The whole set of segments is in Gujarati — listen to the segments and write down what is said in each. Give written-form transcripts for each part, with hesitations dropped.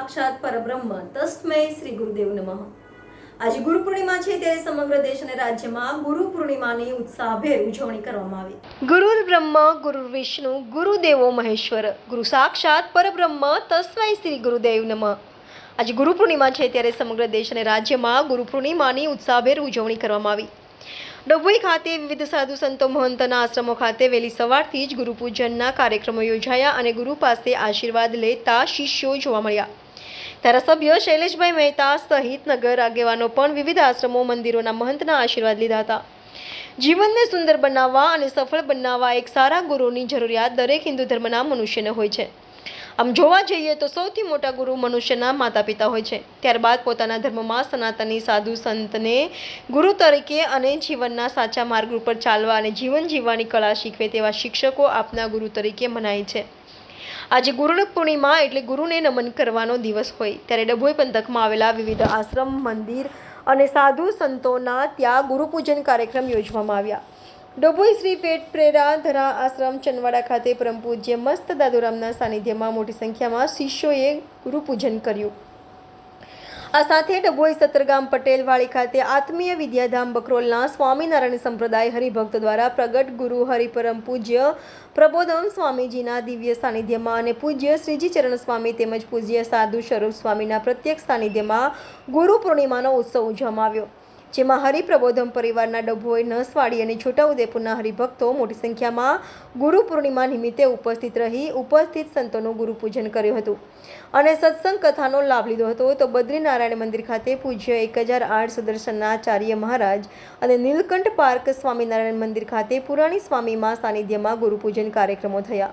સાક્ષાત પરબ્રહ્મ તસ્મૈ શ્રી ગુરુદેવ નમઃ। આજે ગુરુ પૂર્ણિમા છે ત્યારે સમગ્ર દેશ અને રાજ્યમાં ગુરુ પૂર્ણિમાની ઉત્સાહભેર ઉજવણી કરવામાં આવી। ગુરુ બ્રહ્મ ગુરુ વિષ્ણુ ગુરુદેવો મહેશ્વર ગુરુ સાક્ષાત પરબ્રહ્મ તસ્મૈ શ્રી ગુરુદેવ નમઃ। આજે ગુરુ પૂર્ણિમા છે ત્યારે સમગ્ર દેશ અને રાજ્યમાં ગુરુ પૂર્ણિમાની ઉત્સાહભેર ઉજવણી કરવામાં આવી। ડભોઈ ખાતે વિવિધ સાધુ સંતો મહંતના આશ્રમો ખાતે વહેલી સવારથી જ ગુરુ પૂજનના કાર્યક્રમો યોજાયા અને ગુરુ પાસે આશીર્વાદ લેતા શિષ્યો જોવા મળ્યા। ધારાસભ્ય શૈલેષભાઈ મહેતા સહિત નગર આગેવાનો પણ વિવિધ આશ્રમો મંદિરોના મહંતના આશીર્વાદ લીધા હતા। જીવનને સુંદર બનાવવા અને સફળ બનાવવા એક સારા ગુરુની જરૂરિયાત દરેક હિન્દુ ધર્મના મનુષ્યને હોય છે। આમ જોવા જઈએ તો સૌથી મોટા ગુરુ મનુષ્યના માતા પિતા હોય છે। ત્યારબાદ પોતાના ધર્મમાં સનાતની સાધુ સંતને ગુરુ તરીકે અને જીવનના સાચા માર્ગ ઉપર ચાલવા અને જીવન જીવવાની કળા શીખવે તેવા શિક્ષકો આપના ગુરુ તરીકે મનાય છે। આજે ગુરુ પૂર્ણિમા એટલે ગુરુને નમન કરવાનો દિવસ હોય ત્યારે ડભોઈ પંથકમાં આવેલા વિવિધ આશ્રમ મંદિર અને સાધુ સંતોના ત્યાં ગુરુ પૂજન કાર્યક્રમ યોજવામાં આવ્યા। ડભોઈ શ્રી પેટ પ્રેરા ધરા આશ્રમ ચનવાડા ખાતે પરમ પૂજ્ય મસ્ત દાદુરામના સાનિધ્યમાં મોટી સંખ્યામાં શિષ્યોએ ગુરુ પૂજન કર્યું। આ સાથે ડભોઈ સત્તરગામ પટેલ વાડી ખાતે આત્મીય વિદ્યાધામ બકરોલના સ્વામિનારાયણ સંપ્રદાય હરિભક્ત દ્વારા પ્રગટ ગુરુ હરિપરમ પૂજ્ય પ્રબોધમ સ્વામીજીના દિવ્ય સાનિધ્યમાં અને પૂજ્ય શ્રીજી ચરણ સ્વામી તેમજ પૂજ્ય સાધુ સ્વરૂપ સ્વામીના પ્રત્યક્ષ સાનિધ્યમાં ગુરુ પૂર્ણિમાનો ઉત્સવ ઉજવવામાં આવ્યો, જેમાં હરિપ્રબોધમ પરિવારના ડભોઈ નસવાડી અને છોટાઉદેપુરના હરિભક્તો મોટી સંખ્યામાં ગુરુ પૂર્ણિમા નિમિત્તે ઉપસ્થિત રહી ઉપસ્થિત સંતોનું ગુરુ પૂજન કર્યું હતું અને સત્સંગ કથાનો લાભ લીધો હતો। તો બદ્રીનારાયણ મંદિર ખાતે પૂજ્ય 1008 સુદર્શનાચાર્ય મહારાજ અને નીલકંઠ પાર્ક સ્વામિનારાયણ મંદિર ખાતે પુરાણી સ્વામીમાં સાનિધ્યમાં ગુરુ પૂજન કાર્યક્રમો થયા।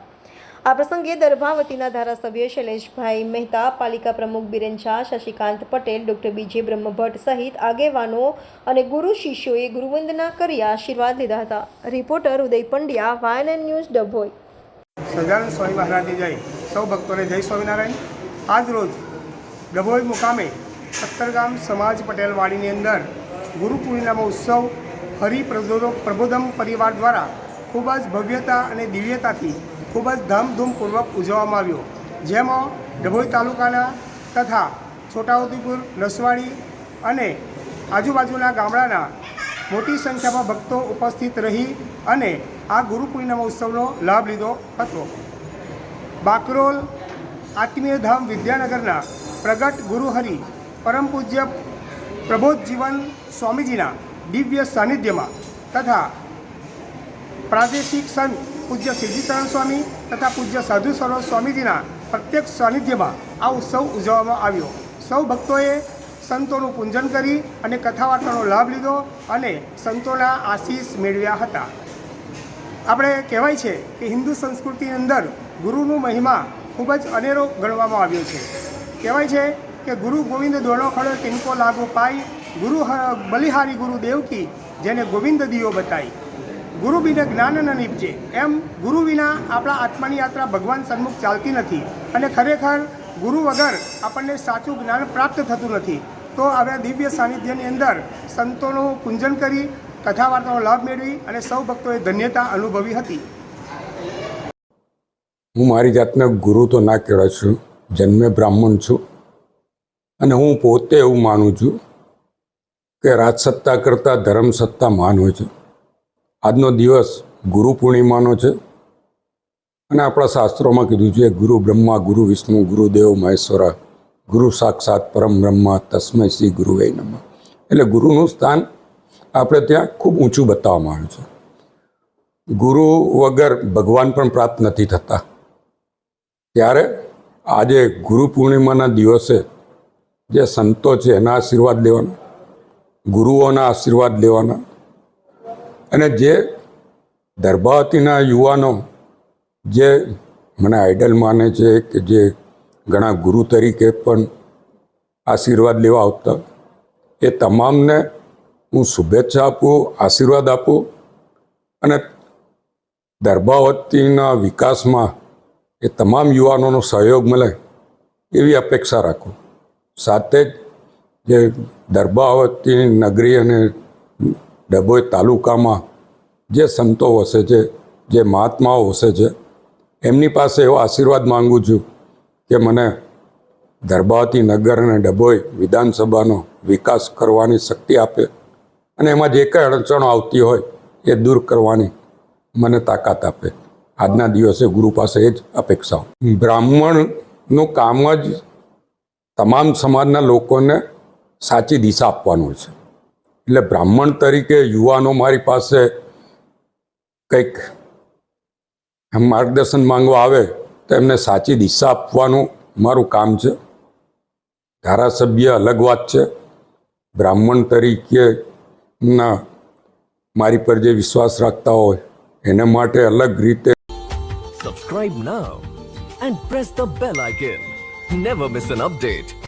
આ પ્રસંગે દર્ભાવતીના ધારાસભ્ય શૈલેષભાઈ મહેતા, પાલિકા પ્રમુખ બિરેન શાહ, શશિકાંત પટેલ, ડોક્ટર બીજે બ્રહ્મભટ્ટ સહિત આગેવાનો અને ગુરુ શિષ્યોએ ગુરુવંદના કરી આશીર્વાદ લીધા હતા। રિપોર્ટર ઉદય પંડ્યા, વાયએનએન ન્યૂઝ, ડભોઈ। સજાનંદ સ્વામી મહારાજની જય, સૌ ભક્તોને જય સ્વામિનારાયણ। આજ રોજ ડભોઈ મુકામે સત્તરગામ સમાજ પટેલ વાડીની અંદર ગુરુ પૂર્ણિમાનો ઉત્સવ પ્રબોધમ પરિવાર દ્વારા ખૂબ જ ભવ્યતા અને દિવ્યતાથી ખૂબ જ ધામધૂમપૂર્વક ઉજવવામાં આવ્યો, જેમાં ડભોઈ તાલુકાના તથા છોટાઉદેપુર, નસવાડી અને આજુબાજુના ગામડાના મોટી સંખ્યામાં ભક્તો ઉપસ્થિત રહી અને આ ગુરુ પૂર્ણિમા ઉત્સવનો લાભ લીધો હતો। બાકરોલ આત્મીય ધામ વિદ્યાનગરના પ્રગટ ગુરુહરિ પરમ પૂજ્ય પ્રબોધ જીવન સ્વામીજીના દિવ્ય સાનિધ્યમાં તથા પ્રાદેશિક સંત પૂજ્ય શ્રીજી ચરણ સ્વામી તથા પૂજ્ય સાધુ સરોવર સ્વામીજીના પ્રત્યક્ષ સાનિધ્યમાં આ ઉત્સવ ઉજવવામાં આવ્યો। સૌ ભક્તોએ સંતોનું પૂજન કરી અને કથા વાર્તાનો લાભ લીધો અને સંતોના આશીષ મેળવ્યા હતા। આપણે કહેવાય છે કે હિન્દુ સંસ્કૃતિની અંદર ગુરુનું મહિમા ખૂબ જ અનેરો ગણવામાં આવ્યો છે। કહેવાય છે કે ગુરુ ગોવિંદ દોણો ખડો તિનકો લાગુ પાઈ, ગુરુ બલિહારી ગુરુ દેવકી જેને ગોવિંદ દિયો બતાઈ, ગુરુ વિના જ્ઞાન ન નીપજે। એમ ગુરુ વિના આપણા આત્માની યાત્રા ભગવાન સન્મુખ ચાલતી નથી અને ખરેખર ગુરુ વગર આપણને સાચું જ્ઞાન પ્રાપ્ત થતું નથી। તો હવે દિવ્ય સાનિધ્યની અંદર સંતોનું પૂજન કરી કથા વાર્તાનો લાભ મેળવી અને સૌ ભક્તોએ ધન્યતા અનુભવી હતી। હું મારી જાતને ગુરુ તો ના કહેવાય છું, જન્મે બ્રાહ્મણ છું અને હું પોતે એવું માનું છું કે રાજસત્તા કરતાં ધર્મસત્તા મહાન હોય છે। આજનો દિવસ ગુરુ પૂર્ણિમાનો છે અને આપણા શાસ્ત્રોમાં કીધું છે ગુરુ બ્રહ્મા ગુરુ વિષ્ણુ ગુરુદેવ મહેશ્વર ગુરુ સાક્ષાત પરમ બ્રહ્મા તસ્મૈ શ્રી ગુરુવે નમઃ। એટલે ગુરુનું સ્થાન આપણે ત્યાં ખૂબ ઊંચું બતાવવામાં આવ્યું છે। ગુરુ વગર ભગવાન પણ પ્રાપ્ત નથી થતા। ત્યારે આજે ગુરુ પૂર્ણિમાના દિવસે જે સંતો છે એના આશીર્વાદ લેવાના, ગુરુઓના આશીર્વાદ લેવાના અને જે દર્ભાવતીના યુવાનો જે મને આઈડલ માને છે કે જે ઘણા ગુરુ તરીકે પણ આશીર્વાદ લેવા આવતા, એ તમામને હું શુભેચ્છા આપું, આશીર્વાદ આપું અને દર્ભાવતીના વિકાસમાં એ તમામ યુવાનોનો સહયોગ મળે એવી અપેક્ષા રાખું। સાથે જ જે દર્ભાવતી નગરી અને ડભોઈ તાલુકામાં જે સંતો વસે છે, જે મહાત્માઓ વસે છે, એમની પાસે એવો આશીર્વાદ માગું છું કે મને ધર્બાવતી નગર અને ડભોઈ વિધાનસભાનો વિકાસ કરવાની શક્તિ આપે અને એમાં જે કંઈ અડચણો આવતી હોય એ દૂર કરવાની મને તાકાત આપે. આજના દિવસે ગુરુ પાસે એ જ અપેક્ષાઓ. બ્રાહ્મણનું કામ જ તમામ સમાજના લોકોને સાચી દિશા આપવાનું છે. એટલે બ્રાહ્મણ તરીકે યુવાનો મારી પાસે કંઈક માર્ગદર્શન માંગવા આવે તો એમને સાચી દિશા આપવાનું મારું કામ છે. ધારાસભ્ય અલગ વાત છે, બ્રાહ્મણ તરીકેના મારી પર જે વિશ્વાસ રાખતા હોય એને માટે અલગ રીતે. Subscribe now and press the bell icon. Never miss an update.